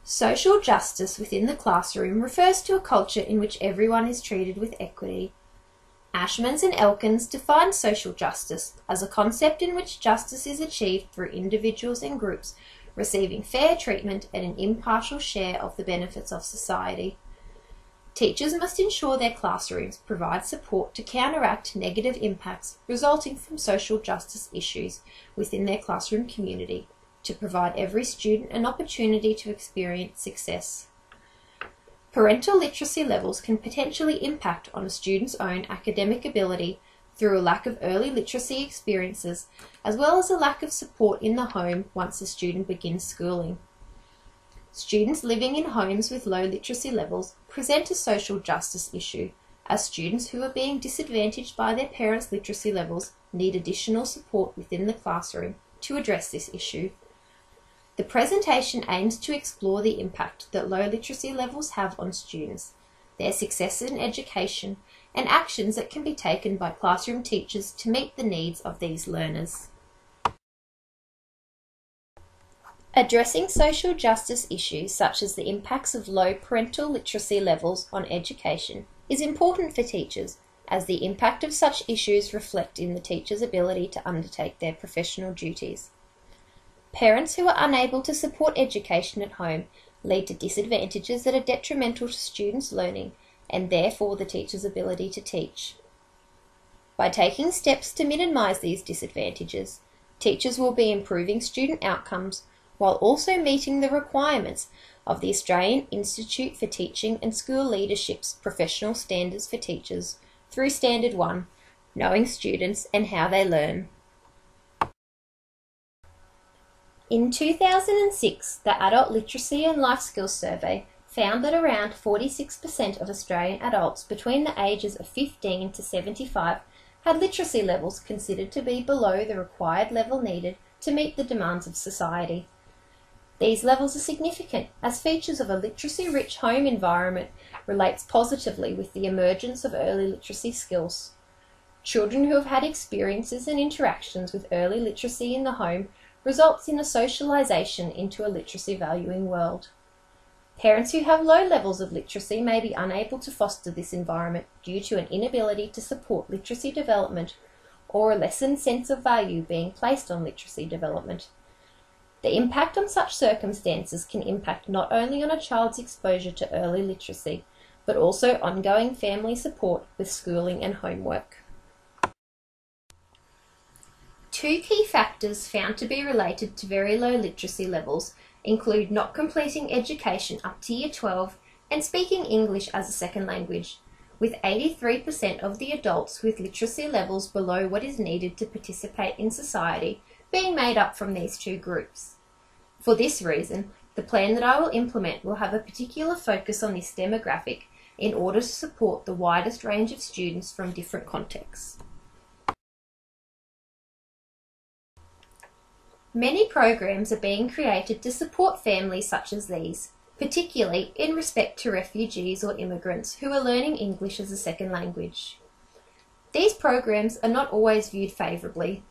Social justice within the classroom refers to a culture in which everyone is treated with equity. Ashmans and Elkins define social justice as a concept in which justice is achieved through individuals and groups receiving fair treatment and an impartial share of the benefits of society. Teachers must ensure their classrooms provide support to counteract negative impacts resulting from social justice issues within their classroom community, to provide every student an opportunity to experience success. Parental literacy levels can potentially impact on a student's own academic ability through a lack of early literacy experiences, as well as a lack of support in the home once a student begins schooling. Students living in homes with low literacy levels present a social justice issue, as students who are being disadvantaged by their parents' literacy levels need additional support within the classroom to address this issue. The presentation aims to explore the impact that low literacy levels have on students, their success in education, and actions that can be taken by classroom teachers to meet the needs of these learners. Addressing social justice issues such as the impacts of low parental literacy levels on education is important for teachers, as the impact of such issues reflect in the teacher's ability to undertake their professional duties. Parents who are unable to support education at home lead to disadvantages that are detrimental to students' learning and therefore the teacher's ability to teach. By taking steps to minimise these disadvantages, teachers will be improving student outcomes while also meeting the requirements of the Australian Institute for Teaching and School Leadership's Professional Standards for Teachers through Standard 1, Knowing Students and How They Learn. In 2006, the Adult Literacy and Life Skills Survey found that around 46% of Australian adults between the ages of 15 to 75 had literacy levels considered to be below the required level needed to meet the demands of society. These levels are significant, as features of a literacy-rich home environment relates positively with the emergence of early literacy skills. Children who have had experiences and interactions with early literacy in the home results in a socialisation into a literacy-valuing world. Parents who have low levels of literacy may be unable to foster this environment due to an inability to support literacy development or a lessened sense of value being placed on literacy development. The impact on such circumstances can impact not only on a child's exposure to early literacy, but also ongoing family support with schooling and homework. Two key factors found to be related to very low literacy levels include not completing education up to Year 12 and speaking English as a second language, with 83% of the adults with literacy levels below what is needed to participate in society being made up from these two groups. For this reason, the plan that I will implement will have a particular focus on this demographic in order to support the widest range of students from different contexts. Many programs are being created to support families such as these, particularly in respect to refugees or immigrants who are learning English as a second language. These programs are not always viewed favourably.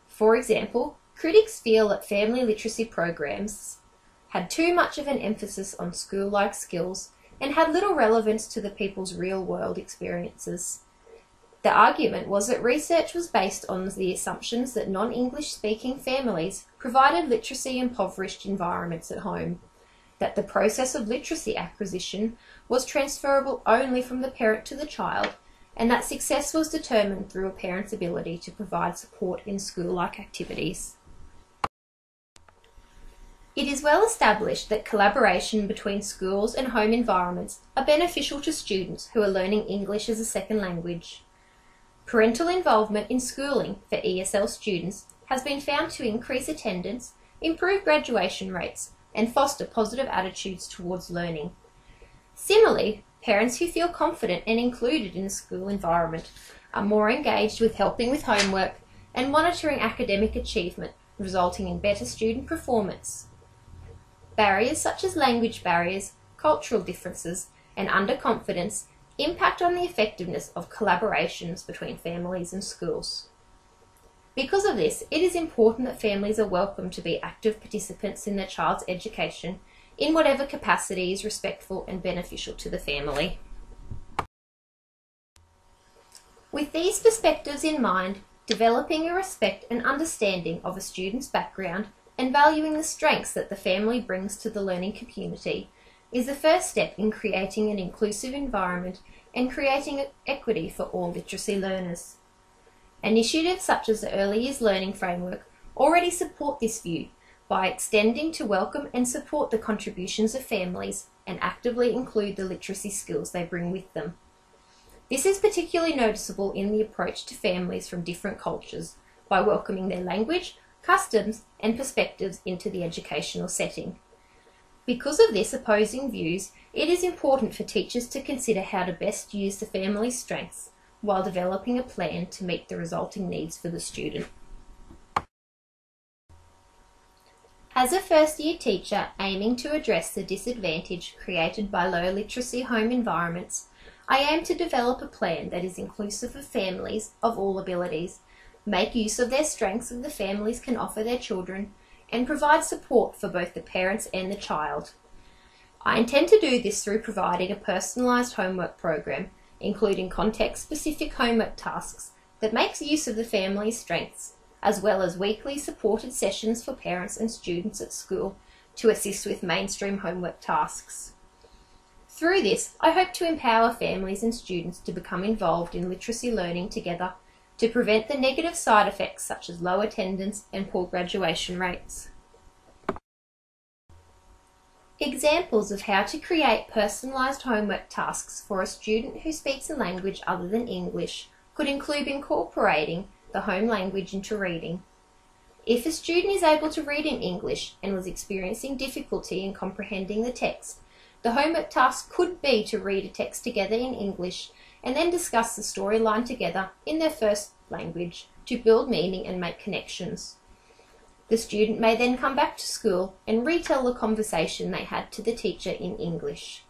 For example, critics feel that family literacy programs had too much of an emphasis on school-like skills and had little relevance to the people's real-world experiences. The argument was that research was based on the assumptions that non-English speaking families provided literacy-impoverished environments at home, that the process of literacy acquisition was transferable only from the parent to the child, and that success was determined through a parent's ability to provide support in school-like activities. It is well established that collaboration between schools and home environments are beneficial to students who are learning English as a second language. Parental involvement in schooling for ESL students has been found to increase attendance, improve graduation rates, and foster positive attitudes towards learning. Similarly, parents who feel confident and included in the school environment are more engaged with helping with homework and monitoring academic achievement, resulting in better student performance. Barriers such as language barriers, cultural differences, and underconfidence impact on the effectiveness of collaborations between families and schools. Because of this, it is important that families are welcome to be active participants in their child's education in whatever capacity is respectful and beneficial to the family. With these perspectives in mind, developing a respect and understanding of a student's background and valuing the strengths that the family brings to the learning community is the first step in creating an inclusive environment and creating equity for all literacy learners. Initiatives such as the Early Years Learning Framework already support this view by extending to welcome and support the contributions of families and actively include the literacy skills they bring with them. This is particularly noticeable in the approach to families from different cultures by welcoming their language, customs, and perspectives into the educational setting. Because of this opposing views, it is important for teachers to consider how to best use the family's strengths while developing a plan to meet the resulting needs for the student. As a first-year teacher aiming to address the disadvantage created by low literacy home environments, I aim to develop a plan that is inclusive of families of all abilities, make use of their strengths that the families can offer their children, and provide support for both the parents and the child. I intend to do this through providing a personalised homework program, including context-specific homework tasks that makes use of the family's strengths, as well as weekly supported sessions for parents and students at school to assist with mainstream homework tasks. Through this, I hope to empower families and students to become involved in literacy learning together to prevent the negative side effects such as low attendance and poor graduation rates. Examples of how to create personalised homework tasks for a student who speaks a language other than English could include incorporating the home language into reading. If a student is able to read in English and was experiencing difficulty in comprehending the text, the homework task could be to read a text together in English and then discuss the storyline together in their first language to build meaning and make connections. The student may then come back to school and retell the conversation they had to the teacher in English.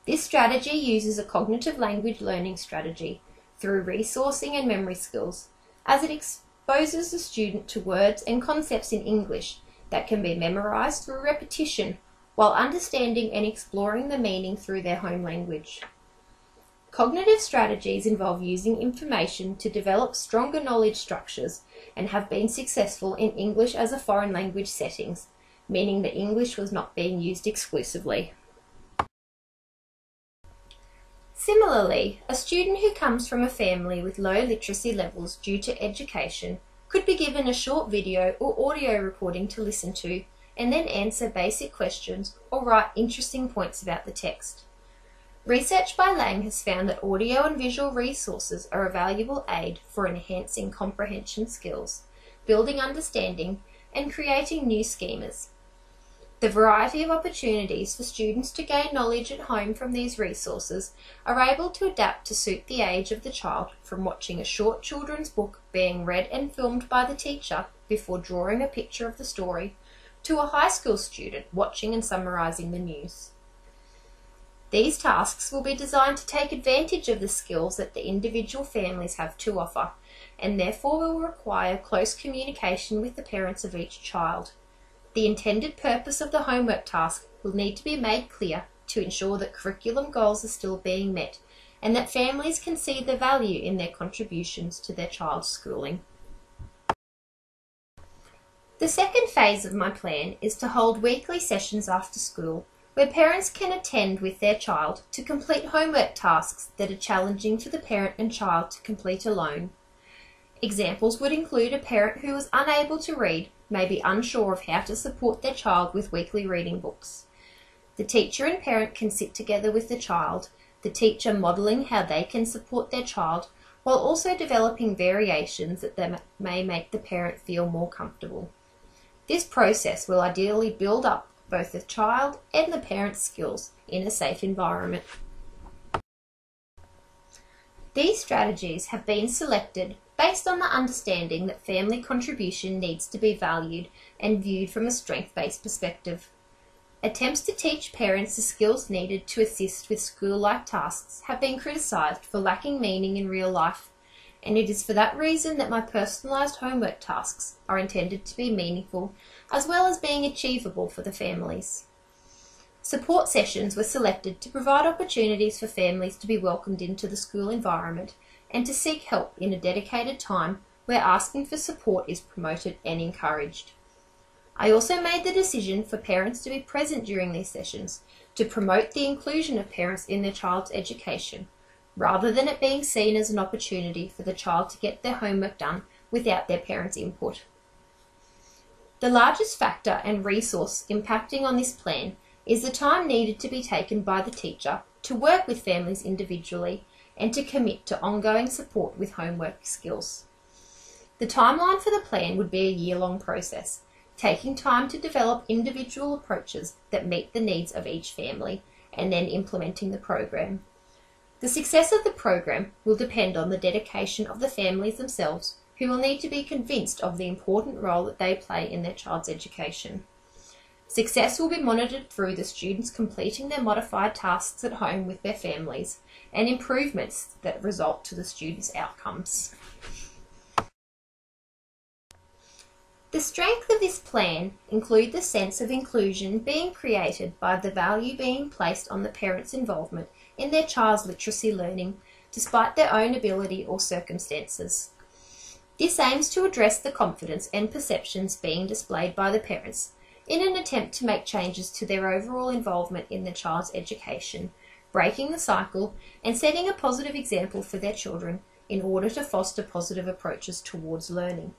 This strategy uses a cognitive language learning strategy through resourcing and memory skills, as it exposes the student to words and concepts in English that can be memorised through repetition while understanding and exploring the meaning through their home language. Cognitive strategies involve using information to develop stronger knowledge structures and have been successful in English as a foreign language settings, meaning that English was not being used exclusively. Similarly, a student who comes from a family with low literacy levels due to education could be given a short video or audio recording to listen to and then answer basic questions or write interesting points about the text. Research by Lang has found that audio and visual resources are a valuable aid for enhancing comprehension skills, building understanding, and creating new schemas. The variety of opportunities for students to gain knowledge at home from these resources are able to adapt to suit the age of the child, from watching a short children's book being read and filmed by the teacher before drawing a picture of the story, to a high school student watching and summarising the news. These tasks will be designed to take advantage of the skills that the individual families have to offer, and therefore will require close communication with the parents of each child. The intended purpose of the homework task will need to be made clear to ensure that curriculum goals are still being met, and that families can see the value in their contributions to their child's schooling. The second phase of my plan is to hold weekly sessions after school where parents can attend with their child to complete homework tasks that are challenging for the parent and child to complete alone. Examples would include a parent who is unable to read may be unsure of how to support their child with weekly reading books. The teacher and parent can sit together with the child, the teacher modelling how they can support their child, while also developing variations that may make the parent feel more comfortable. This process will ideally build up both the child and the parent's skills in a safe environment. These strategies have been selected based on the understanding that family contribution needs to be valued and viewed from a strength-based perspective. Attempts to teach parents the skills needed to assist with school-like tasks have been criticised for lacking meaning in real life, and it is for that reason that my personalised homework tasks are intended to be meaningful as well as being achievable for the families. Support sessions were selected to provide opportunities for families to be welcomed into the school environment and to seek help in a dedicated time where asking for support is promoted and encouraged. I also made the decision for parents to be present during these sessions to promote the inclusion of parents in their child's education, rather than it being seen as an opportunity for the child to get their homework done without their parents' input. The largest factor and resource impacting on this plan is the time needed to be taken by the teacher to work with families individually and to commit to ongoing support with homework skills. The timeline for the plan would be a year-long process, taking time to develop individual approaches that meet the needs of each family and then implementing the program. The success of the program will depend on the dedication of the families themselves, who will need to be convinced of the important role that they play in their child's education. Success will be monitored through the students completing their modified tasks at home with their families and improvements that result to the students' outcomes. The strength of this plan include the sense of inclusion being created by the value being placed on the parents' involvement in their child's literacy learning, despite their own ability or circumstances. This aims to address the confidence and perceptions being displayed by the parents in an attempt to make changes to their overall involvement in their child's education, breaking the cycle and setting a positive example for their children in order to foster positive approaches towards learning.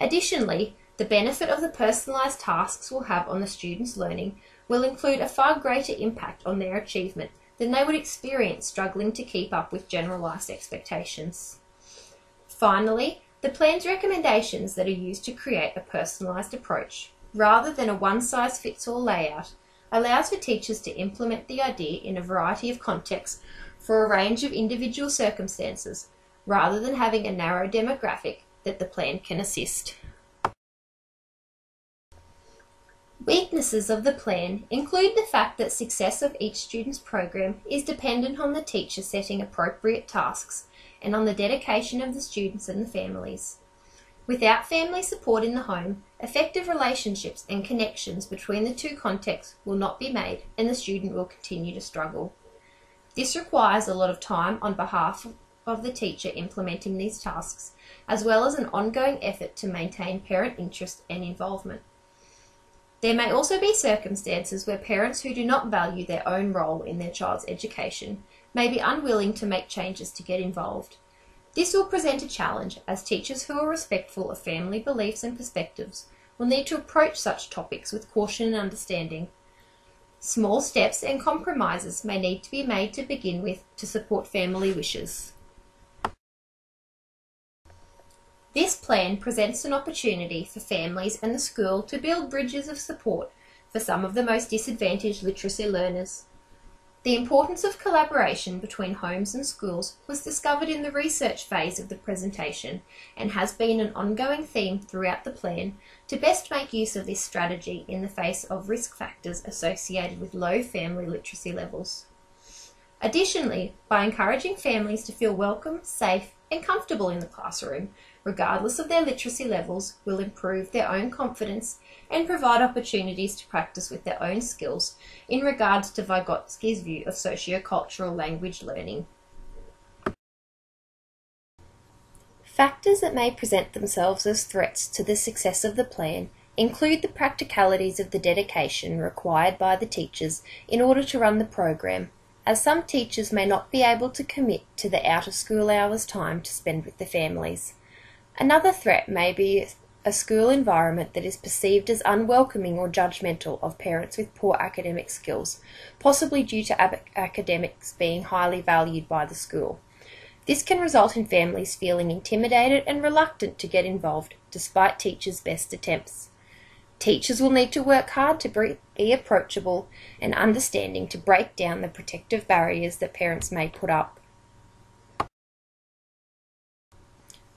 Additionally, the benefit of the personalised tasks will have on the students' learning will include a far greater impact on their achievement than they would experience struggling to keep up with generalised expectations. Finally, the plan's recommendations that are used to create a personalised approach, rather than a one-size-fits-all layout, allows for teachers to implement the idea in a variety of contexts for a range of individual circumstances, rather than having a narrow demographic that the plan can assist. Weaknesses of the plan include the fact that success of each student's program is dependent on the teacher setting appropriate tasks and on the dedication of the students and the families. Without family support in the home, effective relationships and connections between the two contexts will not be made and the student will continue to struggle. This requires a lot of time on behalf of the teacher implementing these tasks, as well as an ongoing effort to maintain parent interest and involvement. There may also be circumstances where parents who do not value their own role in their child's education may be unwilling to make changes to get involved. This will present a challenge, as teachers who are respectful of family beliefs and perspectives will need to approach such topics with caution and understanding. Small steps and compromises may need to be made to begin with to support family wishes. This plan presents an opportunity for families and the school to build bridges of support for some of the most disadvantaged literacy learners. The importance of collaboration between homes and schools was discovered in the research phase of the presentation and has been an ongoing theme throughout the plan to best make use of this strategy in the face of risk factors associated with low family literacy levels. Additionally, by encouraging families to feel welcome, safe and comfortable in the classroom, regardless of their literacy levels, will improve their own confidence and provide opportunities to practice with their own skills in regards to Vygotsky's view of sociocultural language learning. Factors that may present themselves as threats to the success of the plan include the practicalities of the dedication required by the teachers in order to run the program, as some teachers may not be able to commit to the out-of-school hours time to spend with their families. Another threat may be a school environment that is perceived as unwelcoming or judgmental of parents with poor academic skills, possibly due to academics being highly valued by the school. This can result in families feeling intimidated and reluctant to get involved despite teachers' best attempts. Teachers will need to work hard to be approachable and understanding to break down the protective barriers that parents may put up.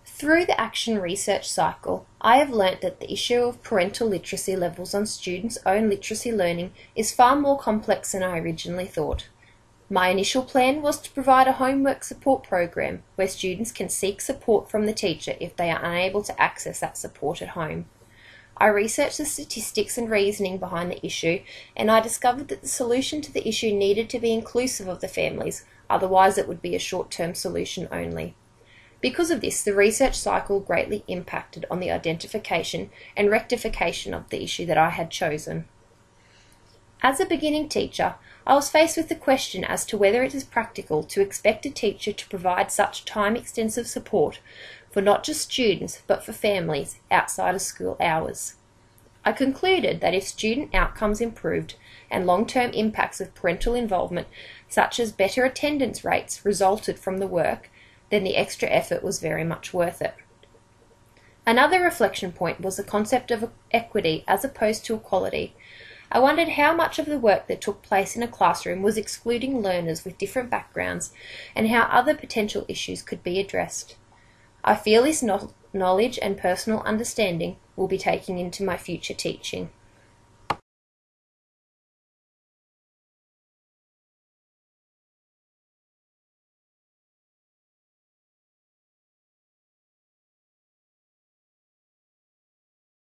Through the action research cycle, I have learnt that the issue of parental literacy levels on students' own literacy learning is far more complex than I originally thought. My initial plan was to provide a homework support program where students can seek support from the teacher if they are unable to access that support at home. I researched the statistics and reasoning behind the issue, and I discovered that the solution to the issue needed to be inclusive of the families, otherwise it would be a short-term solution only. Because of this, the research cycle greatly impacted on the identification and rectification of the issue that I had chosen. As a beginning teacher, I was faced with the question as to whether it is practical to expect a teacher to provide such time-extensive support for not just students but for families outside of school hours. I concluded that if student outcomes improved and long-term impacts of parental involvement, such as better attendance rates, resulted from the work, then the extra effort was very much worth it. Another reflection point was the concept of equity as opposed to equality. I wondered how much of the work that took place in a classroom was excluding learners with different backgrounds and how other potential issues could be addressed. I feel this knowledge and personal understanding will be taken into my future teaching.